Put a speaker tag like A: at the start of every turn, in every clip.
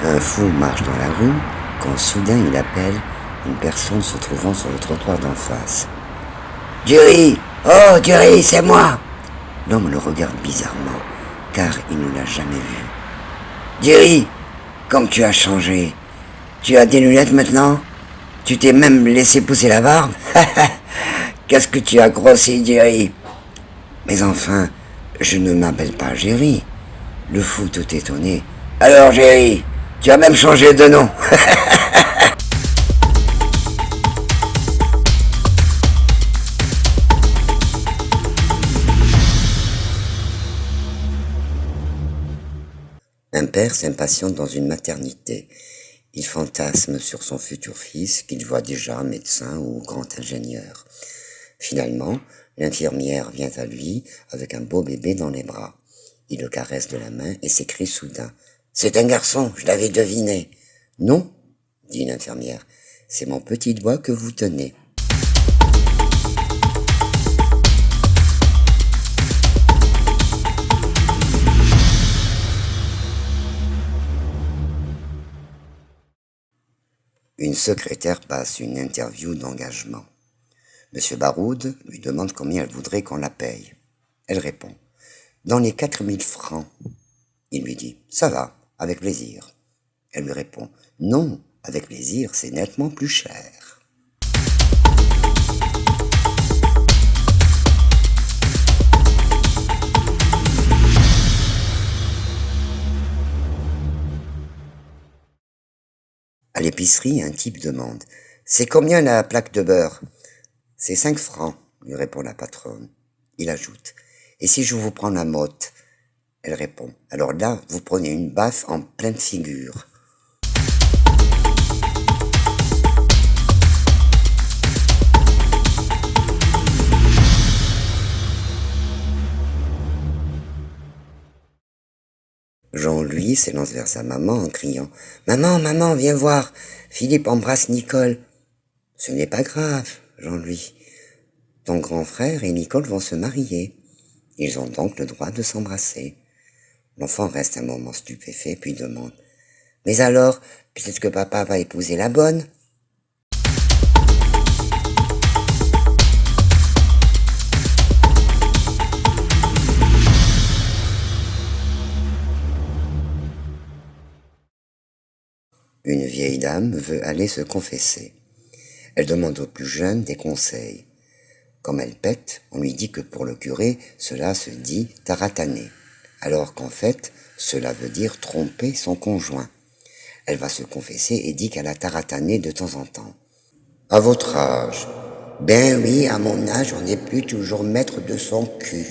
A: Un fou marche dans la rue quand soudain il appelle une personne se trouvant sur le trottoir d'en face. « Jerry! Oh, Jerry, c'est moi !» L'homme le regarde bizarrement, car il ne l'a jamais vu. « Jerry, comme tu as changé. Tu as des lunettes maintenant? Tu t'es même laissé pousser la barbe? Qu'est-ce que tu as grossi, Jerry? » « Mais enfin, je ne m'appelle pas Jerry. » Le fou tout étonné. « Alors, Jerry, tu as même changé de nom. » Un père s'impatiente dans une maternité. Il fantasme sur son futur fils qu'il voit déjà médecin ou grand ingénieur. Finalement, l'infirmière vient à lui avec un beau bébé dans les bras. Il le caresse de la main et s'écrie soudain. « C'est un garçon, je l'avais deviné. »« Non, » dit l'infirmière, « c'est mon petit doigt que vous tenez. » Une secrétaire passe une interview d'engagement. Monsieur Baroud lui demande combien elle voudrait qu'on la paye. Elle répond « Dans les 4000 francs. » Il lui dit « Ça va, avec plaisir. » Elle lui répond « Non, avec plaisir, c'est nettement plus cher. » À l'épicerie, un type demande « C'est combien la plaque de beurre ?»« C'est 5 francs, » lui répond la patronne. Il ajoute « Et si je vous prends la motte ?» Elle répond « Alors là, vous prenez une baffe en pleine figure. » Jean-Louis s'élance vers sa maman en criant « Maman, maman, viens voir, Philippe embrasse Nicole. »« Ce n'est pas grave, Jean-Louis. Ton grand frère et Nicole vont se marier. Ils ont donc le droit de s'embrasser. » L'enfant reste un moment stupéfait, puis demande « Mais alors, peut-être que papa va épouser la bonne ?» Une vieille dame veut aller se confesser. Elle demande aux plus jeunes des conseils. Comme elle pète, on lui dit que pour le curé, cela se dit tarataner, alors qu'en fait, cela veut dire tromper son conjoint. Elle va se confesser et dit qu'elle a taratané de temps en temps. « À votre âge ?»« Ben oui, à mon âge, on n'est plus toujours maître de son cul. »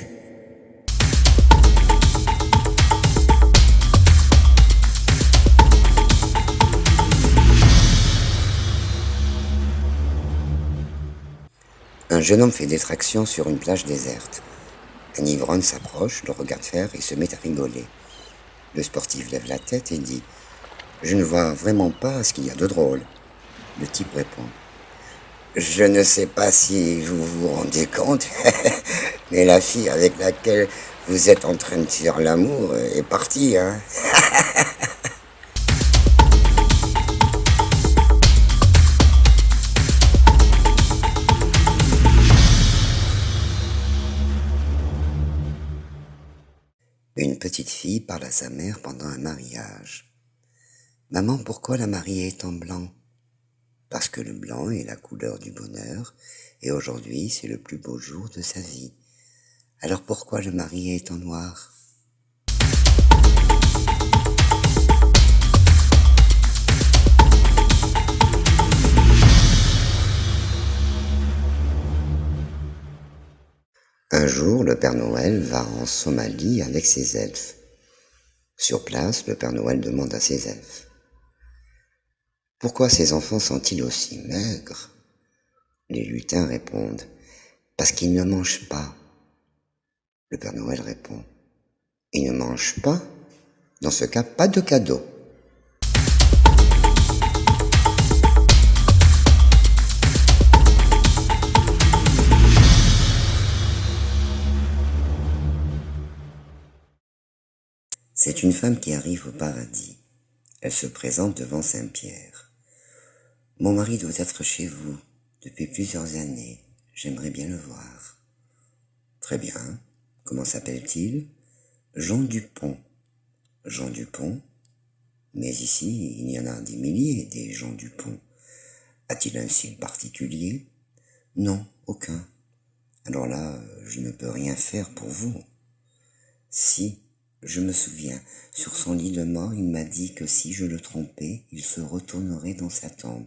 A: Un jeune homme fait des tractions sur une plage déserte. Un ivrogne s'approche, le regarde faire et se met à rigoler. Le sportif lève la tête et dit « Je ne vois vraiment pas ce qu'il y a de drôle. » Le type répond « Je ne sais pas si vous vous rendez compte, mais la fille avec laquelle vous êtes en train de faire l'amour est partie, hein. » Une petite fille parle à sa mère pendant un mariage. « Maman, pourquoi la mariée est en blanc ?»« Parce que le blanc est la couleur du bonheur, et aujourd'hui c'est le plus beau jour de sa vie. Alors pourquoi le marié est en noir ?» Un jour, le Père Noël va en Somalie avec ses elfes. Sur place, le Père Noël demande à ses elfes « Pourquoi ces enfants sont-ils aussi maigres ?» Les lutins répondent « Parce qu'ils ne mangent pas. » Le Père Noël répond « Ils ne mangent pas? Dans ce cas, pas de cadeau. » C'est une femme qui arrive au paradis. Elle se présente devant Saint-Pierre. Mon mari doit être chez vous depuis plusieurs années. J'aimerais bien le voir. Très bien. Comment s'appelle-t-il? Jean Dupont. Jean Dupont? Mais ici, il y en a des milliers, des Jean Dupont. A-t-il un style particulier? Non, aucun. Alors là, je ne peux rien faire pour vous. Si, je me souviens, sur son lit de mort, il m'a dit que si je le trompais, il se retournerait dans sa tombe.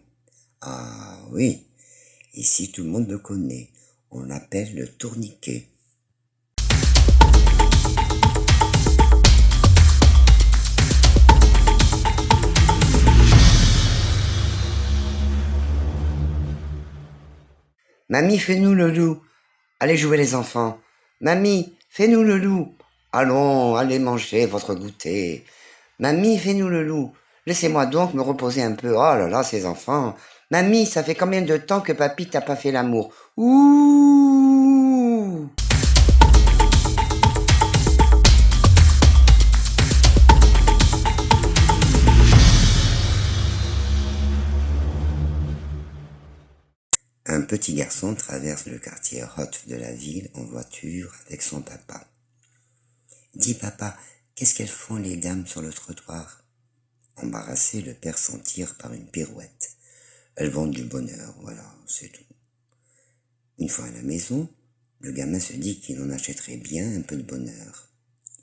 A: Ah oui, ici tout le monde le connaît. On l'appelle le tourniquet. Mamie, fais-nous le loup. Allez jouer les enfants. Mamie, fais-nous le loup. Allons, allez manger votre goûter. Mamie, fais-nous le loup. Laissez-moi donc me reposer un peu. Oh là là, ces enfants. Mamie, ça fait combien de temps que papy t'a pas fait l'amour? Ouh! Un petit garçon traverse le quartier hot de la ville en voiture avec son papa. Dis papa, qu'est-ce qu'elles font les dames sur le trottoir? Embarrassé, le père s'en tire par une pirouette. Elles vendent du bonheur, voilà, c'est tout. Une fois à la maison, le gamin se dit qu'il en achèterait bien un peu de bonheur.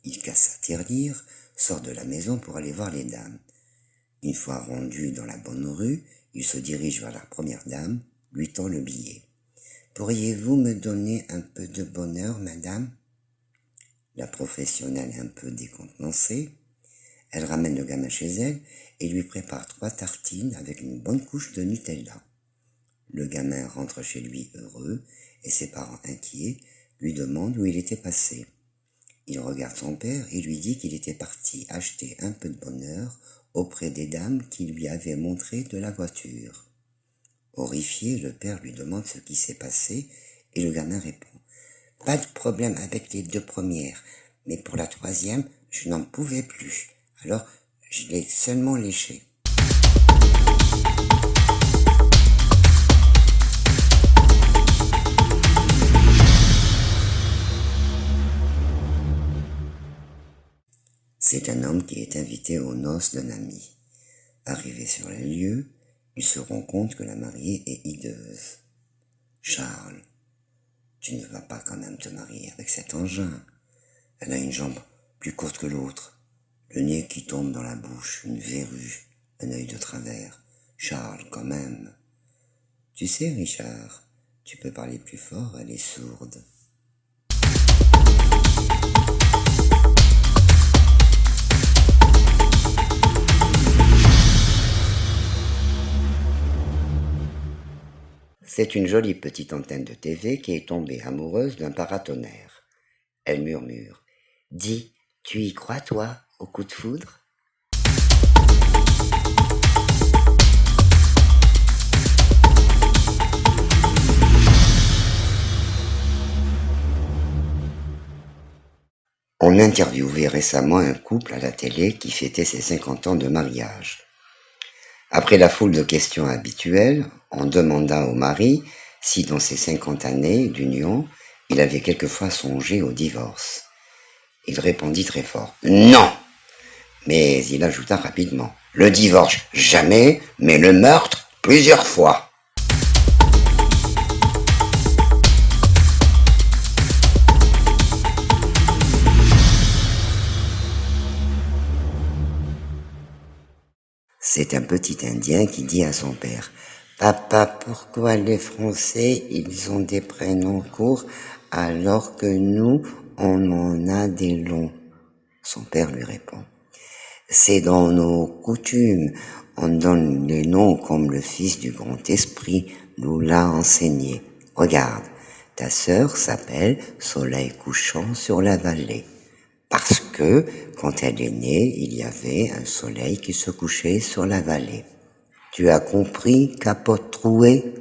A: Il casse sa tirelire, sort de la maison pour aller voir les dames. Une fois rendu dans la bonne rue, il se dirige vers la première dame, lui tend le billet. « Pourriez-vous me donner un peu de bonheur, madame ?» La professionnelle est un peu décontenancée. Elle ramène le gamin chez elle et lui prépare 3 tartines avec une bonne couche de Nutella. Le gamin rentre chez lui heureux et ses parents inquiets lui demandent où il était passé. Il regarde son père et lui dit qu'il était parti acheter un peu de bonheur auprès des dames qui lui avaient montré de la voiture. Horrifié, le père lui demande ce qui s'est passé et le gamin répond « Pas de problème avec les 2 premières, mais pour la 3e, je n'en pouvais plus, alors je l'ai seulement léché. » C'est un homme qui est invité aux noces d'un ami. Arrivé sur les lieux, il se rend compte que la mariée est hideuse. « Charles, tu ne vas pas quand même te marier avec cet engin. Elle a une jambe plus courte que l'autre, le nez qui tombe dans la bouche, une verrue, un œil de travers. Charles, quand même. Tu sais, Richard, tu peux parler plus fort, elle est sourde. » C'est une jolie petite antenne de TV qui est tombée amoureuse d'un paratonnerre. Elle murmure « Dis, tu y crois, toi, au coup de foudre ?» On interviewait récemment un couple à la télé qui fêtait ses 50 ans de mariage. Après la foule de questions habituelles, on demanda au mari si dans ses 50 années d'union, il avait quelquefois songé au divorce. Il répondit très fort « Non !» Mais il ajouta rapidement « Le divorce, jamais, mais le meurtre, plusieurs fois !» C'est un petit Indien qui dit à son père « Papa, pourquoi les Français, ils ont des prénoms courts alors que nous, on en a des longs ?» Son père lui répond « C'est dans nos coutumes, on donne les noms comme le fils du grand esprit nous l'a enseigné. Regarde, ta sœur s'appelle Soleil couchant sur la vallée. » Parce que, quand elle est née, il y avait un soleil qui se couchait sur la vallée. Tu as compris, capote trouée ?